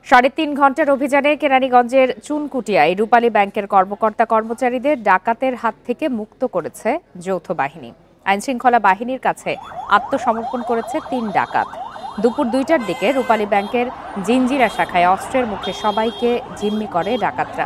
৩.৫ ঘন্টার অভিযানে কেরানীগঞ্জের চুনকুটিয়ায় রূপালী ব্যাংকের কর্মকর্তা কর্মচারীদের ডাকাতের হাত থেকে মুক্ত করেছে যৌথ বাহিনী। আইনশৃঙ্খলা বাহিনীর কাছে আত্মসমর্পণ করেছে ৩ ডাকাত। দুপুর ২টার দিকে রূপালী ব্যাংকের জিঞ্জিরা শাখায় অস্ত্রের মুখে সবাইকে জিম্মি করে ডাকাতরা।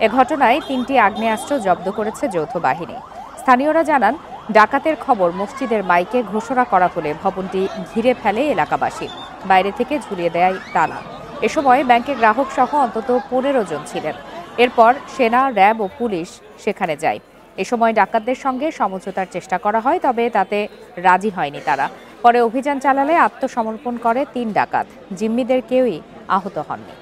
এ ঘটনায় ৩টি আগ্নেয়াস্ত্র জব্দ করেছে যৌথ বাহিনী। স্থানীয়রা জানান, ডাকাতের খবর মসজিদের মাইকে ঘোষণা করা হলে ভবনটি ঘিরে ফেলে এলাকাবাসী। বাইরে থেকে ঝুলিয়ে দেয় তালা। এ সময় ব্যাংকে গ্রাহক সহ অন্তত ১৫ জন ছিলেন। এরপর সেনা, র্যাব ও পুলিশ সেখানে যায়। এ সময় ডাকাতদের সঙ্গে সমঝোতার চেষ্টা করা হয়, তবে তাতে রাজি হয়নি তারা। পরে অভিযান চালালে আত্মসমর্পণ করে ৩ ডাকাত। জিম্মিদের কেউই আহত হননি।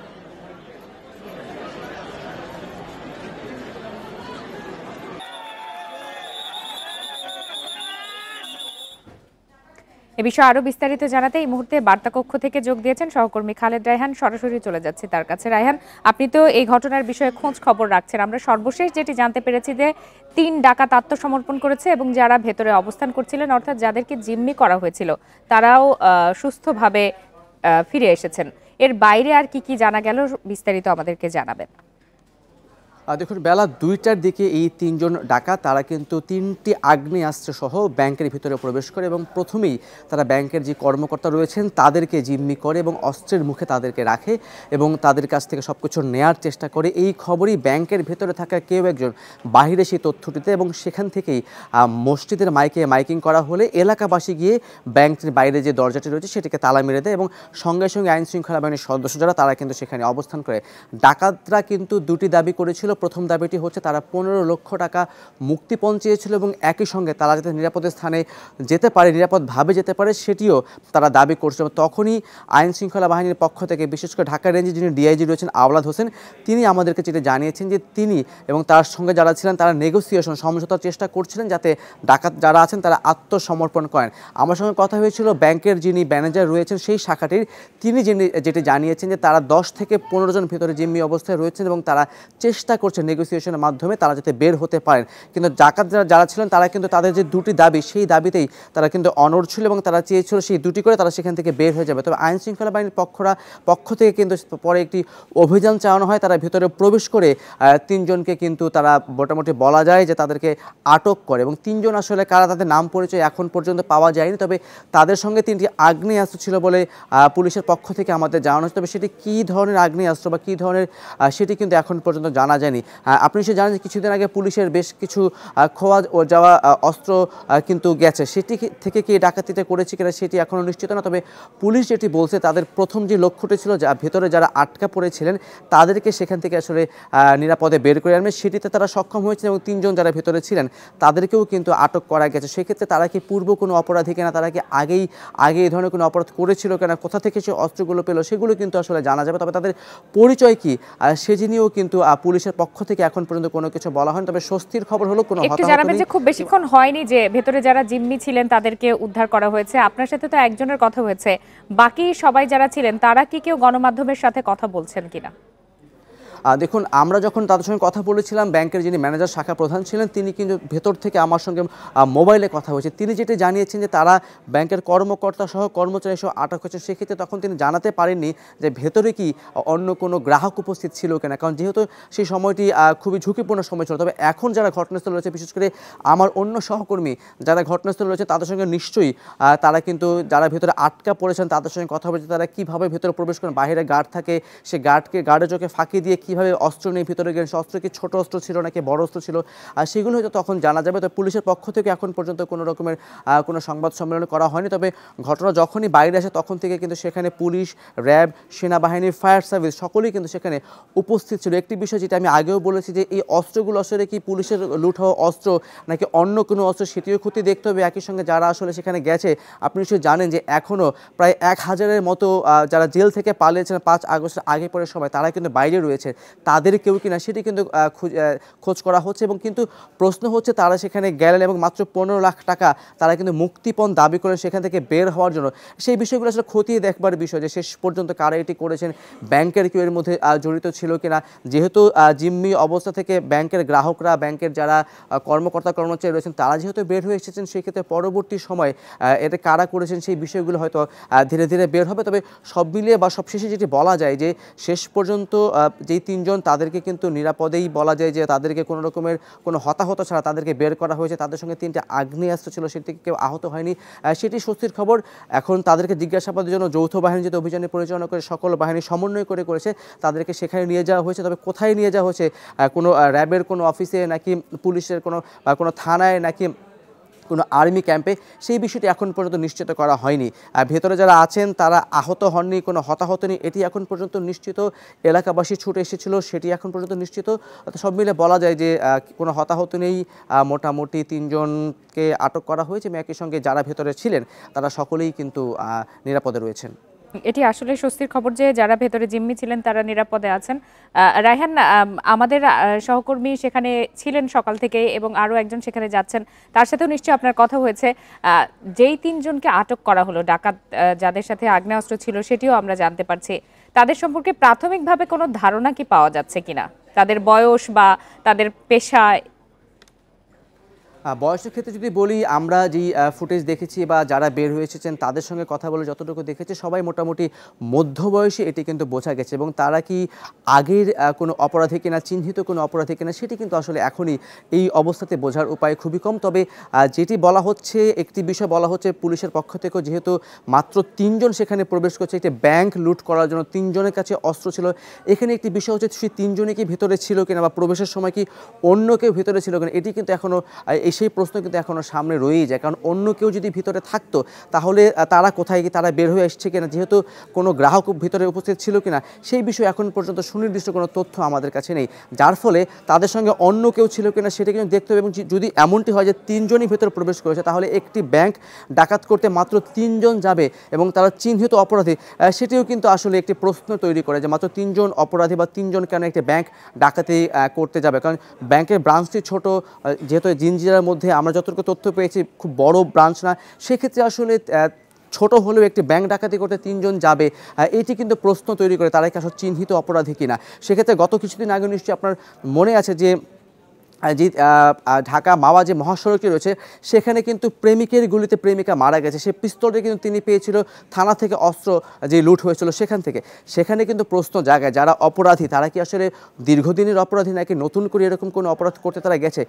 এ বিষয়ে আরো বিস্তারিত জানাতে এই মুহূর্তে বার্তাকক্ষ থেকে যোগ দিয়েছেন সহকর্মী খালেদ রায়হান। সরাসরি চলে যাচ্ছে তার কাছে। রায়হান, আপনি তো এই ঘটনার বিষয়ে খোঁজ খবর রাখছেন। আমরা সর্বশেষ যেটি জানতে পেরেছি যে ৩ ডাকাত আত্মসমর্পণ করেছে এবং যারা ভেতরে অবস্থান করছিলেন, অর্থাৎ যাদেরকে জিম্মি করা হয়েছিল, তারাও সুস্থভাবে ফিরে এসেছেন। এর বাইরে আর কি কি জানা গেল, বিস্তারিত আমাদেরকে জানাবেন। দেখুন, বেলা ২টার দিকে এই ৩ জন ডাকাত তারা কিন্তু ৩টি আগ্নেয়াস্ত্র সহ ব্যাংকের ভিতরে প্রবেশ করে এবং প্রথমেই তারা ব্যাংকের যে কর্মকর্তা রয়েছেন তাদেরকে জিম্মি করে এবং অস্ত্রের মুখে তাদেরকে রাখে এবং তাদের কাছ থেকে সবকিছু নেয়ার চেষ্টা করে। এই খবরই ব্যাংকের ভেতরে থাকা কেউ একজন বাহিরে সেই তথ্যটিতে এবং সেখান থেকেই মসজিদের মাইকিং করা হলে এলাকাবাসী গিয়ে ব্যাংকের বাইরে যে দরজাটি রয়েছে সেটিকে তালা মেরে দেয় এবং সঙ্গে সঙ্গে আইন শৃঙ্খলা বাহিনীর সদস্য যারা তারা কিন্তু সেখানে অবস্থান করে। ডাকাতরা কিন্তু দুটি দাবি করেছিল। প্রথম দাবিটি হচ্ছে তারা ১৫ লক্ষ টাকা মুক্তিপণ চেয়েছিল এবং একই সঙ্গে তারা যাতে নিরাপদ স্থানে যেতে পারে, নিরাপদভাবে যেতে পারে, সেটিও তারা দাবি করছিল। তখনই আইন শৃঙ্খলা বাহিনীর পক্ষ থেকে, বিশেষ করে ঢাকা রেঞ্জে যিনি ডিআইজি রয়েছেন আওলাদ হোসেন, তিনি আমাদেরকে যেটা জানিয়েছেন যে তিনি এবং তার সঙ্গে যারা ছিলেন তারা নেগোসিয়েশন, সমঝোতার চেষ্টা করছিলেন যাতে ডাকাত যারা আছেন তারা আত্মসমর্পণ করেন। আমার সঙ্গে কথা হয়েছিল ব্যাংকের যিনি ম্যানেজার রয়েছেন সেই শাখাটির, তিনি যেটি জানিয়েছেন যে তারা ১০ থেকে ১৫ জন ভিতরে জিম্মি অবস্থায় রয়েছেন এবং তারা চেষ্টা করছে নেগোসিয়েশনের মাধ্যমে তারা যাতে বের হতে পারেন। কিন্তু ডাকাত যারা ছিলেন তারা কিন্তু তাদের যে দুটি দাবি সেই দাবিতেই তারা কিন্তু অনড় ছিল এবং তারা চেয়েছিল সেই দুটি করে তারা সেখান থেকে বের হয়ে যাবে। তবে আইন শৃঙ্খলা বাহিনীর পক্ষ থেকে কিন্তু পরে একটি অভিযান চালানো হয়। তারা ভিতরে প্রবেশ করে ৩ জনকে কিন্তু তারা মোটামুটি বলা যায় যে তাদেরকে আটক করে এবং ৩ জন আসলে কারা তাদের নাম পরিচয় এখন পর্যন্ত পাওয়া যায়নি। তবে তাদের সঙ্গে ৩টি আগ্নেয়াস্ত্র ছিল বলে পুলিশের পক্ষ থেকে আমাদের জানানো হচ্ছে। তবে সেটি কী ধরনের আগ্নেয়াস্ত্র বা কী ধরনের সেটি কিন্তু এখন পর্যন্ত জানা যায়নি। আপনি সে জানেন যে কিছুদিন আগে পুলিশের বেশ কিছু খোয়া যাওয়া অস্ত্র কিন্তু গেছে, সেটি থেকে কি ডাকাতিটা করেছে কিনা সেটি এখনও নিশ্চিত না। তবে পুলিশ যেটি বলছে তাদের প্রথম যে লক্ষ্যটি ছিল ভেতরে যারা আটকা পড়েছিলেন তাদেরকে সেখান থেকে আসলে নিরাপদে বের করে আনবে, সেটিতে তারা সক্ষম হয়েছে এবং ৩ জন যারা ভেতরে ছিলেন তাদেরকেও কিন্তু আটক করা গেছে। সেক্ষেত্রে তারা কি পূর্ব কোনো অপরাধী কিনা, তারা কি আগে এই ধরনের কোনো অপরাধ করেছিল কিনা, কোথা থেকে সে অস্ত্রগুলো পেল সেগুলো কিন্তু আসলে জানা যাবে। তবে তাদের পরিচয় কি সে নিয়েও কিন্তু পুলিশের পক্ষ থেকে এখন পর্যন্ত কোনো কিছু বলা হয়নি। তবে স্বস্তির খবর হলো কোনো একটু জানাবেন যে খুব বেশিক্ষণ হয়নি যে ভেতরে যারা জিম্মি ছিলেন তাদেরকে উদ্ধার করা হয়েছে। আপনার সাথে তো একজনের কথা হয়েছে, বাকি সবাই যারা ছিলেন তারা কি কেউ গণমাধ্যমের সাথে কথা বলছেন কিনা? দেখুন, আমরা যখন তাদের সঙ্গে কথা বলেছিলাম, ব্যাংকের যিনি ম্যানেজার শাখা প্রধান ছিলেন তিনি কিন্তু ভেতর থেকে আমার সঙ্গে মোবাইলে কথা হয়েছে। তিনি যেটি জানিয়েছেন যে তারা ব্যাংকের কর্মকর্তা সহ কর্মচারী সহ আটক হয়েছে। সেক্ষেত্রে তখন তিনি জানাতে পারেননি যে ভেতরে কি অন্য কোনো গ্রাহক উপস্থিত ছিল কিনা, কারণ যেহেতু সেই সময়টি খুবই ঝুঁকিপূর্ণ সময় ছিল। তবে এখন যারা ঘটনাস্থলে রয়েছে, বিশেষ করে আমার অন্য সহকর্মী যারা ঘটনাস্থলে রয়েছে তাদের সঙ্গে নিশ্চয়ই তারা কিন্তু যারা ভেতরে আটকা পড়েছেন তাদের সঙ্গে কথা বলেছে, তারা কীভাবে ভেতরে প্রবেশ করেন। বাইরে গার্ড থাকে, সে গার্ডের চোখে ফাঁকি দিয়ে কীভাবে অস্ত্র নিয়ে ভিতরে গেলেন, সে অস্ত্র কি ছোট অস্ত্র ছিল নাকি বড় অস্ত্র ছিল, আর সেগুলো হয়তো তখন জানা যাবে। তো পুলিশের পক্ষ থেকে এখন পর্যন্ত কোনো রকমের কোনো সংবাদ সম্মেলন করা হয়নি। তবে ঘটনা যখনই বাইরে আসে তখন থেকে কিন্তু সেখানে পুলিশ, র্যাব, সেনাবাহিনী, ফায়ার সার্ভিস সকলেই কিন্তু সেখানে উপস্থিত ছিল। একটি বিষয় যেটা আমি আগেও বলেছি যে এই অস্ত্রগুলো আসলে কি পুলিশের লুট হওয়া অস্ত্র নাকি অন্য কোনো অস্ত্র সেটিও ক্ষতি দেখতে হবে। একই সঙ্গে যারা আসলে সেখানে গেছে, আপনি নিশ্চয়ই জানেন যে এখনও প্রায় ১,০০০-এর মতো যারা জেল থেকে পালিয়েছেন ৫ আগস্টের আগে পরে সময়, তারা কিন্তু বাইরে রয়েছে। তাদের কেউ কিনা সেটি কিন্তু খোঁজ করা হচ্ছে। এবং কিন্তু প্রশ্ন হচ্ছে তারা সেখানে গেলেন এবং মাত্র 15 লাখ টাকা তারা কিন্তু মুক্তিপণ দাবি করেন সেখান থেকে বের হওয়ার জন্য। সেই বিষয়গুলো আসলে খতিয়ে দেখবার বিষয় যে শেষ পর্যন্ত কারা এটি করেছেন, ব্যাংকের কেউ এর মধ্যে জড়িত ছিল কিনা। যেহেতু জিম্মি অবস্থা থেকে ব্যাংকের গ্রাহকরা, ব্যাংকের যারা কর্মকর্তা কর্মচারী রয়েছেন তারা যেহেতু বের হয়ে এসেছেন, সেক্ষেত্রে পরবর্তী সময় এটা কারা করেছেন সেই বিষয়গুলো হয়তো ধীরে ধীরে বের হবে। তবে সব মিলিয়ে বা সবশেষে যেটি বলা যায় যে শেষ পর্যন্ত যেই 3 জন তাদেরকে কিন্তু নিরাপদেই বলা যায় যে তাদেরকে কোনো রকমের কোনো হতাহত ছাড়া তাদেরকে বের করা হয়েছে। তাদের সঙ্গে 3টা আগ্নেয়াস্ত্র ছিল, সেটি থেকে কেউ আহত হয়নি, সেটি স্বস্তির খবর। এখন তাদেরকে জিজ্ঞাসাবাদের জন্য যৌথ বাহিনী যেহেতু অভিযানে পরিচালনা করে সকল বাহিনী সমন্বয় করেছে, তাদেরকে সেখানে নিয়ে যাওয়া হয়েছে। তবে কোথায় নিয়ে যাওয়া হয়েছে, কোনো র্যাবের কোনো অফিসে নাকি পুলিশের কোনো থানায় নাকি কোনো আর্মি ক্যাম্পে, সেই বিষয়টি এখন পর্যন্ত নিশ্চিত করা হয়নি। ভেতরে যারা আছেন তারা আহত হননি, কোনো হতাহত নেই, এটি এখন পর্যন্ত নিশ্চিত। এলাকাবাসী ছুটে এসেছিল, সেটি এখন পর্যন্ত নিশ্চিত। সব মিলে বলা যায় যে কোনো হতাহত নেই। মোটামুটি 3 জনকে আটক করা হয়েছে এবং একই সঙ্গে যারা ভেতরে ছিলেন তারা সকলেই কিন্তু নিরাপদে রয়েছেন। এটি আসলে স্বস্তির খবর যে যারা ভেতরে জিম্মি ছিলেন তারা নিরাপদে আছেন। রায়হান, আমাদের সহকর্মী সেখানে ছিলেন সকাল থেকে এবং আরও একজন সেখানে যাচ্ছেন, তার সাথেও নিশ্চয়ই আপনার কথা হয়েছে। যেই 3 জনকে আটক করা হলো, ডাকাত যাদের সাথে আগ্নেয়াস্ত্র ছিল সেটিও আমরা জানতে পারছি, তাদের সম্পর্কে প্রাথমিকভাবে কোনো ধারণা কি পাওয়া যাচ্ছে কিনা, তাদের বয়স বা তাদের পেশা? বয়সের ক্ষেত্রে যদি বলি, আমরা যেই ফুটেজ দেখেছি বা যারা বের হয়ে এসেছেন তাদের সঙ্গে কথা বলে যতটুকু দেখেছি সবাই মোটামুটি মধ্যবয়সী, এটি কিন্তু বোঝা গেছে। এবং তারা কি আগের কোনো অপরাধী কিনা, চিহ্নিত কোনো অপরাধী কিনা, সেটি কিন্তু আসলে এখনই এই অবস্থাতে বোঝার উপায় খুবই কম। তবে যেটি বলা হচ্ছে, একটি বিষয় বলা হচ্ছে পুলিশের পক্ষ থেকেও, যেহেতু মাত্র 3 জন সেখানে প্রবেশ করছে, একটি ব্যাংক লুট করার জন্য 3 জনের কাছে অস্ত্র ছিল। এখানে একটি বিষয় হচ্ছে সেই 3 জনই কি ভেতরে ছিল কিনা বা প্রবেশের সময় কি অন্য কেউ ভেতরে ছিল কিনা, এটি কিন্তু এখনও সেই প্রশ্ন কিন্তু এখনও সামনে রয়েই যায়। কারণ অন্য কেউ যদি ভিতরে থাকতো তাহলে তারা কোথায় গিয়ে তারা বের হয়ে আসছে কিনা, যেহেতু কোনো গ্রাহক ভিতরে উপস্থিত ছিল কিনা, সেই বিষয়ে এখন পর্যন্ত সুনির্দিষ্ট কোনো তথ্য আমাদের কাছে নেই। যার ফলে তাদের সঙ্গে অন্য কেউ ছিল কিনা সেটা কিন্তু দেখতে হবে। এবং যদি এমনটি হয় যে 3 জনই ভেতরে প্রবেশ করেছে, তাহলে একটি ব্যাংক ডাকাত করতে মাত্র 3 জন যাবে এবং তারা চিহ্নিত অপরাধী, সেটিও কিন্তু আসলে একটি প্রশ্ন তৈরি করে যে মাত্র 3 জন অপরাধী বা 3 জন কেন একটি ব্যাংক ডাকাতি করতে যাবে। কারণ ব্যাংকের ব্রাঞ্চটি ছোট, যেহেতু জিঞ্জিরার মধ্যে আমরা যতটুকু তথ্য পেয়েছি খুব বড় ব্রাঞ্চ না, সেক্ষেত্রে আসলে ছোট হলেও একটি ব্যাংক ডাকাতি করতে 3 জন যাবে, এটি কিন্তু প্রশ্ন তৈরি করে তারা কি আসলে চিহ্নিত অপরাধী কিনা। সেক্ষেত্রে গত কিছুদিন আগে নিশ্চয়ই আপনার মনে আছে যে যে ঢাকা মাওয়া যে মহাসড়কটি রয়েছে, সেখানে কিন্তু প্রেমিকের গুলিতে প্রেমিকা মারা গেছে। সেই পিস্তলটি কিন্তু তিনি পেয়েছিল থানা থেকে, অস্ত্র যে লুট হয়েছিল সেখান থেকে। সেখানে কিন্তু প্রশ্ন জাগায় যারা অপরাধী তারা কি আসলে দীর্ঘদিনের অপরাধী নাকি নতুন করে এরকম কোনো অপরাধ করতে তারা গেছে,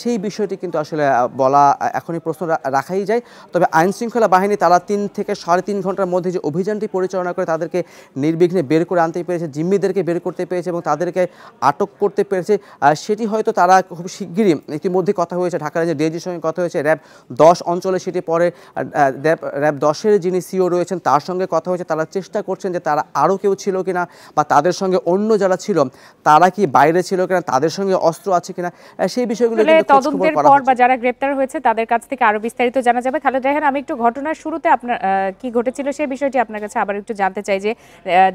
সেই বিষয়টি কিন্তু আসলে বলা এখনই প্রশ্ন রাখাই যায়। তবে আইনশৃঙ্খলা বাহিনী তারা 3 থেকে 3.5 ঘন্টার মধ্যে যে অভিযানটি পরিচালনা করে তাদেরকে নির্বিঘ্নে বের করে আনতে পেরেছে, জিম্মিদেরকে বের করতে পেরেছে এবং তাদেরকে আটক করতে পেরেছে। সেটি হয়তো তারা খুব শিগগিরই, ইতিমধ্যে কথা হয়েছে ঢাকার যে ডিআইজির সঙ্গে কথা হয়েছে, র্যাব 10 অঞ্চলে, সেটি পরে র্যাব 10-এর যিনি সিও রয়েছেন তার সঙ্গে কথা হয়েছে। তারা চেষ্টা করছেন যে তারা আরও কেউ ছিল কিনা বা তাদের সঙ্গে অন্য যারা ছিল তারা কি বাইরে ছিল কিনা, তাদের সঙ্গে অস্ত্র আছে কিনা, সেই বিষয়গুলো তদন্তের পর বা যারা গ্রেপ্তার হয়েছে তাদের কাছ থেকে আরো বিস্তারিত জানা যাবে। খালেদ রায়হান, আমি একটু ঘটনার শুরুতে আপনার কি ঘটেছিল সেই বিষয়টি আপনার কাছে আবার একটু জানতে চাই যে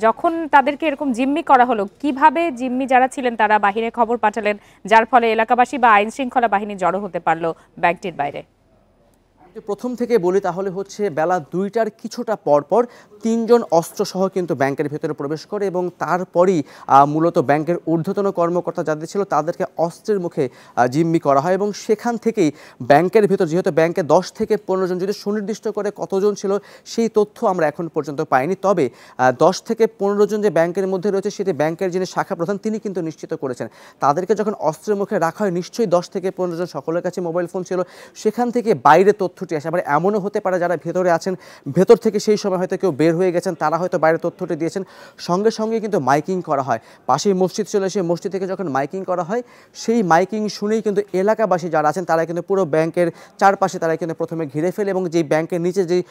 যখন তাদেরকে এরকম জিম্মি করা হলো, কিভাবে জিম্মি যারা ছিলেন তারা বাহিরে খবর পাঠালেন যার ফলে এলাকাবাসী বা আইন শৃঙ্খলা বাহিনী জড়ো হতে পারলো ব্যাংকটির বাইরে? প্রথম থেকে বলি তাহলে হচ্ছে বেলা 2টার কিছুটা পরপর 3 জন অস্ত্রসহ কিন্তু ব্যাংকের ভেতরে প্রবেশ করে এবং তারপরই মূলত ব্যাংকের ঊর্ধ্বতন কর্মকর্তা যাদের ছিল তাদেরকে অস্ত্রের মুখে জিম্মি করা হয়। এবং সেখান থেকেই ব্যাংকের ভেতর, যেহেতু ব্যাংকে 10 থেকে 15 জন, যদি সুনির্দিষ্ট করে কতজন ছিল সেই তথ্য আমরা এখন পর্যন্ত পাইনি। তবে 10 থেকে 15 জন যে ব্যাংকের মধ্যে রয়েছে সেটি ব্যাংকের যিনি শাখা প্রধান তিনি কিন্তু নিশ্চিত করেছেন। তাদেরকে যখন অস্ত্রের মুখে রাখা হয় নিশ্চয়ই 10 থেকে 15 জন সকলের কাছে মোবাইল ফোন ছিল, সেখান থেকে বাইরে তথ্যটি আসে। আবার এমনও হতে পারে যারা ভেতরে আছেন, ভেতর থেকে সেই সময় হয়তো কেউ বের হয়ে গেছেন, তারা হয়তো বাইরে তথ্যটি দিয়েছেন। সঙ্গে সঙ্গে কিন্তু মাইকিং করা হয়, পাশেই মসজিদ ছিল, সেই মসজিদ থেকে যখন মাইকিং করা হয় সেই মাইকিং শুনেই কিন্তু এলাকাবাসী যারা আছেন তারা কিন্তু পুরো ব্যাংকের চারপাশে তারা কিন্তু প্রথমে ঘিরে ফেলে এবং যেই ব্যাংকের নিচে যেই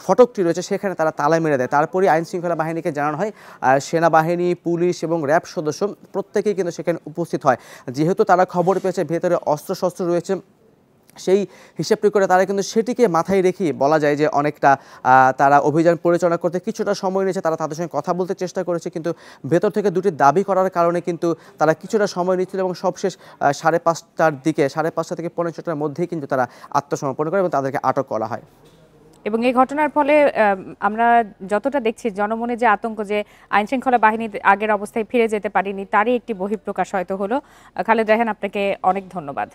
ফটকটি রয়েছে সেখানে তারা তালা মেরে দেয়। তারপরে আইন শৃঙ্খলা বাহিনীকে জানানো হয়, সেনাবাহিনী, পুলিশ এবং র্যাব সদস্য প্রত্যেকেই কিন্তু সেখানে উপস্থিত হয়। যেহেতু তারা খবর পেয়েছে ভেতরে অস্ত্রশস্ত্র রয়েছে, সেই হিসাবটি করে তারা কিন্তু সেটিকে মাথায় রেখে বলা যায় যে অনেকটা তারা অভিযান পরিচালনা করতে কিছুটা সময় নিয়েছে। তারা তাদের সঙ্গে কথা বলতে চেষ্টা করেছে, কিন্তু ভেতর থেকে দুটি দাবি করার কারণে কিন্তু তারা কিছুটা সময় নিচ্ছিল এবং সবশেষ 5:30টার দিকে 5:30 থেকে 6:45টার মধ্যেই কিন্তু তারা আত্মসমর্পণ করে এবং তাদেরকে আটক করা হয়। এবং এই ঘটনার ফলে আমরা যতটা দেখছি জনমনে যে আতঙ্ক, যে আইন শৃঙ্খলা বাহিনী আগের অবস্থায় ফিরে যেতে পারেনি, তারই একটি বহিঃপ্রকাশ হয়তো হলো। খালেদ রায়হান, আপনাকে অনেক ধন্যবাদ।